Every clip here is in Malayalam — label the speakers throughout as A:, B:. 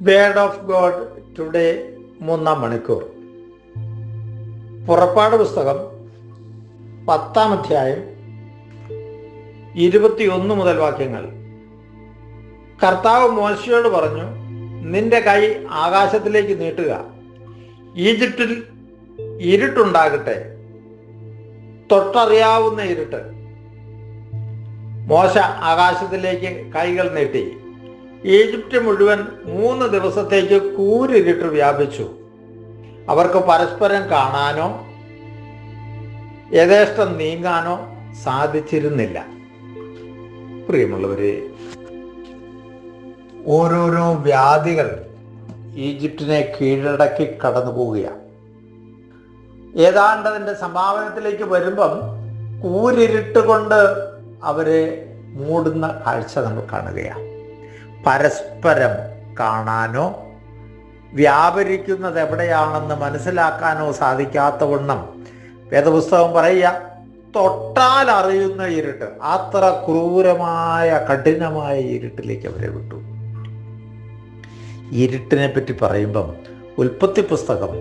A: വേർഡ് ഓഫ് ഗോഡ് ടുഡേ 3-ാം മണിക്കൂർ. പുറപ്പാട് പുസ്തകം 10-ാം അധ്യായം 21 മുതൽ വാക്യങ്ങൾ. കർത്താവ് മോശയോട് പറഞ്ഞു, നിന്റെ കൈ ആകാശത്തിലേക്ക് നീട്ടുക, ഈജിപ്തിൽ ഇരുട്ടുണ്ടാകട്ടെ, തൊട്ടറിയാവുന്ന ഇരുട്ട്. മോശ ആകാശത്തിലേക്ക് കൈകൾ നീട്ടി. ഈജിപ്റ്റ് മുഴുവൻ 3 ദിവസത്തേക്ക് കൂരിരുട്ട് വ്യാപിച്ചു. അവർക്ക് പരസ്പരം കാണാനോ യഥേഷ്ടം നീങ്ങാനോ സാധിച്ചിരുന്നില്ല. പ്രിയമുള്ളവരെ, ഓരോരോ വ്യാധികൾ ഈജിപ്തിനെ കീഴടക്കി കടന്നു പോവുകയാണ്. ഏതാണ്ട് അതിൻ്റെ സമാപനത്തിലേക്ക് വരുമ്പം കൂരിരുട്ട് കൊണ്ട് അവരെ മൂടുന്ന കാഴ്ച നമ്മൾ കാണുകയാണ്. പരസ്പരം കാണാനോ വ്യാപരിക്കുന്നത് എവിടെയാണെന്ന് മനസ്സിലാക്കാനോ സാധിക്കാത്ത വണ്ണം വേദപുസ്തകം പറയുക, തൊട്ടാൽ അറിയുന്ന ഇരുട്ട്. അത്ര ക്രൂരമായ കഠിനമായ ഇരുട്ടിലേക്ക് അവരെ വിട്ടു. ഇരുട്ടിനെ പറ്റി പറയുമ്പം ഉൽപ്പത്തി പുസ്തകം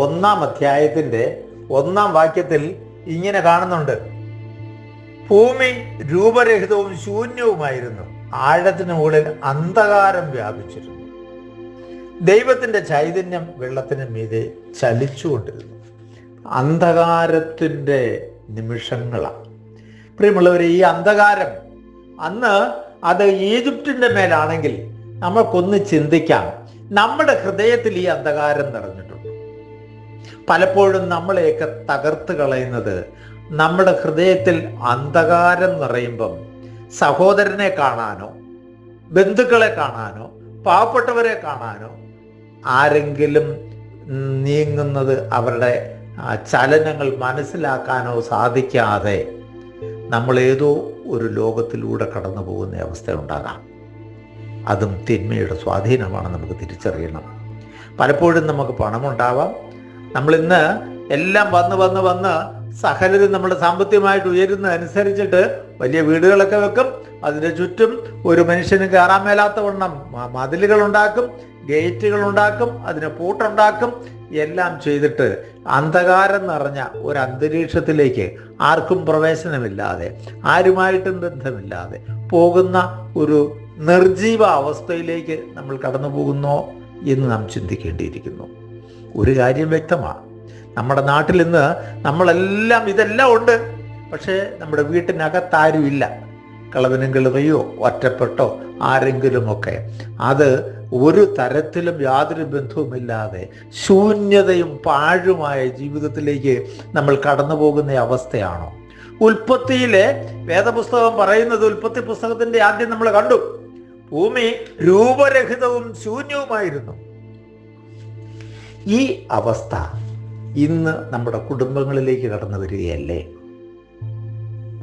A: 1-ാം അധ്യായത്തിൻ്റെ 1-ാം വാക്യത്തിൽ ഇങ്ങനെ കാണുന്നുണ്ട്: ഭൂമി രൂപരഹിതവും ശൂന്യവുമായിരുന്നു, ആഴത്തിന് മുകളിൽ അന്ധകാരം വ്യാപിച്ചിരുന്നു, ദൈവത്തിൻ്റെ ചൈതന്യം വെള്ളത്തിന് മീതെ ചലിച്ചുകൊണ്ടിരുന്നു. അന്ധകാരത്തിൻ്റെ നിമിഷങ്ങളാണ് പ്രിയമുള്ളവരെ. ഈ അന്ധകാരം അന്ന് അത് ഈജിപ്തിൻ്റെ മേലാണെങ്കിൽ നമ്മൾക്കൊന്ന് ചിന്തിക്കാം, നമ്മുടെ ഹൃദയത്തിൽ ഈ അന്ധകാരം നിറഞ്ഞിട്ടുണ്ട്. പലപ്പോഴും നമ്മളെയൊക്കെ തകർത്ത് കളയുന്നത് നമ്മുടെ ഹൃദയത്തിൽ അന്ധകാരം നിറയുമ്പം സഹോദരനെ കാണാനോ ബന്ധുക്കളെ കാണാനോ പാവപ്പെട്ടവരെ കാണാനോ ആരെങ്കിലും നീങ്ങുന്നത് അവരുടെ ചലനങ്ങൾ മനസ്സിലാക്കാനോ സാധിക്കാതെ നമ്മൾ ഏതോ ഒരു ലോകത്തിലൂടെ കടന്നു പോകുന്ന അവസ്ഥ ഉണ്ടാകാം. അതും തിന്മയുടെ സ്വാധീനമാണ്, നമുക്ക് തിരിച്ചറിയണം. പലപ്പോഴും നമുക്ക് പണമുണ്ടാവാം. നമ്മളിന്ന് എല്ലാം വന്ന് സകലരും നമ്മുടെ സാമ്പത്തികമായിട്ട് ഉയരുന്നതനുസരിച്ചിട്ട് വലിയ വീടുകളൊക്കെ വെക്കും. അതിൻ്റെ ചുറ്റും ഒരു മനുഷ്യന് കയറാൻ മേലാത്ത വണ്ണം മതിലുകൾ ഉണ്ടാക്കും, ഗേറ്റുകൾ ഉണ്ടാക്കും, അതിന് പൂട്ടുണ്ടാക്കും. എല്ലാം ചെയ്തിട്ട് അന്ധകാരം നിറഞ്ഞ ഒരു അന്തരീക്ഷത്തിലേക്ക് ആർക്കും പ്രവേശനമില്ലാതെ ആരുമായിട്ടും ബന്ധമില്ലാതെ പോകുന്ന ഒരു നിർജീവ അവസ്ഥയിലേക്ക് നമ്മൾ കടന്നു പോകുന്നോ എന്ന് നാം ചിന്തിക്കേണ്ടിയിരിക്കുന്നു. ഒരു കാര്യം വ്യക്തമാണ്, നമ്മുടെ നാട്ടിൽ ഇന്ന് നമ്മളെല്ലാം ഇതെല്ലാം ഉണ്ട്, പക്ഷേ നമ്മുടെ വീട്ടിനകത്താരും ഇല്ല. കളവനും കിളവയോ ഒറ്റപ്പെട്ടോ ആരെങ്കിലുമൊക്കെ അത് ഒരു തരത്തിലും യാതൊരു ബന്ധവുമില്ലാതെ ശൂന്യതയും പാഴുമായ ജീവിതത്തിലേക്ക് നമ്മൾ കടന്നു പോകുന്ന അവസ്ഥയാണോ? ഉൽപ്പത്തിയിലെ വേദപുസ്തകം പറയുന്നത്, ഉൽപ്പത്തി പുസ്തകത്തിന്റെ ആദ്യം നമ്മൾ കണ്ടു, ഭൂമി രൂപരഹിതവും ശൂന്യവുമായിരുന്നു. ഈ അവസ്ഥ ഇന്ന് നമ്മുടെ കുടുംബങ്ങളിലേക്ക് കടന്നു വരികയല്ലേ?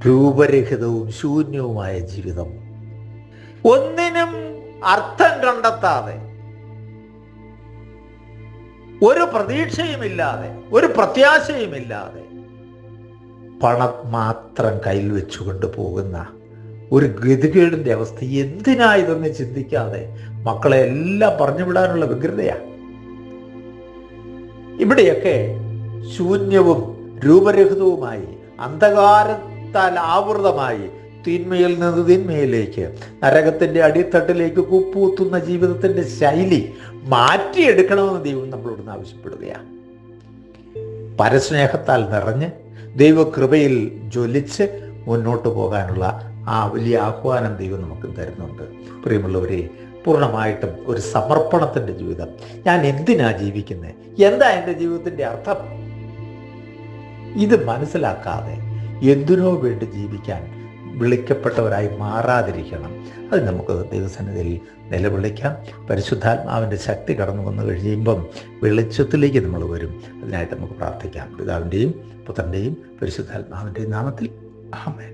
A: രൂപരഹിതവും ശൂന്യവുമായ ജീവിതം, ഒന്നിനും അർത്ഥം കണ്ടെത്താതെ, ഒരു പ്രതീക്ഷയുമില്ലാതെ, ഒരു പ്രത്യാശയുമില്ലാതെ, പണം മാത്രം കയ്യിൽ വെച്ചുകൊണ്ട് പോകുന്ന ഒരു ഗതികേടിൻ്റെ അവസ്ഥ. എന്തിനാ ഇതൊന്ന് ചിന്തിക്കാതെ മക്കളെ എല്ലാം പറഞ്ഞു വിടാനുള്ള വ്യഗ്രതയാണ്. ഇവിടെയൊക്കെ ശൂന്യവും രൂപരഹിതവുമായി അന്ധകാരത്താൽ ആവൃതമായി തിന്മയിൽ നിന്ന് തിന്മയിലേക്ക്, നരകത്തിൻ്റെ അടിത്തട്ടിലേക്ക് കുപ്പൂത്തുന്ന ജീവിതത്തിൻ്റെ ശൈലി മാറ്റിയെടുക്കണമെന്ന് ദൈവം നമ്മളോട് ആവശ്യപ്പെടുകയാണ്. പരസ്നേഹത്താൽ നിറഞ്ഞ് ദൈവകൃപയിൽ ജ്വലിച്ച് മുന്നോട്ട് പോകാനുള്ള ആ വലിയ ആഹ്വാനം ദൈവം നമുക്ക് തരുന്നുണ്ട്. പ്രിയമുള്ളവരെ, പൂർണ്ണമായിട്ടും ഒരു സമർപ്പണത്തിൻ്റെ ജീവിതം. ഞാൻ എന്തിനാ ജീവിക്കുന്നത്? എന്താ എൻ്റെ ജീവിതത്തിൻ്റെ അർത്ഥം? ഇത് മനസ്സിലാക്കാതെ എന്തിനോ വേണ്ടി ജീവിക്കാൻ വിളിക്കപ്പെട്ടവരായി മാറാതിരിക്കണം. അത് നമുക്ക് ദൈവസന്നിധിയിൽ നിലവിളിക്കാം. പരിശുദ്ധാത്മാവിൻ്റെ ശക്തി കടന്നു വന്നു കഴിയുമ്പം വെളിച്ചത്തിലേക്ക് നമ്മൾ വരും. അതിനായിട്ട് നമുക്ക് പ്രാർത്ഥിക്കാം. പിതാവിൻ്റെയും പുത്രൻ്റെയും പരിശുദ്ധാത്മാവിൻ്റെയും നാമത്തിൽ ആമേൻ.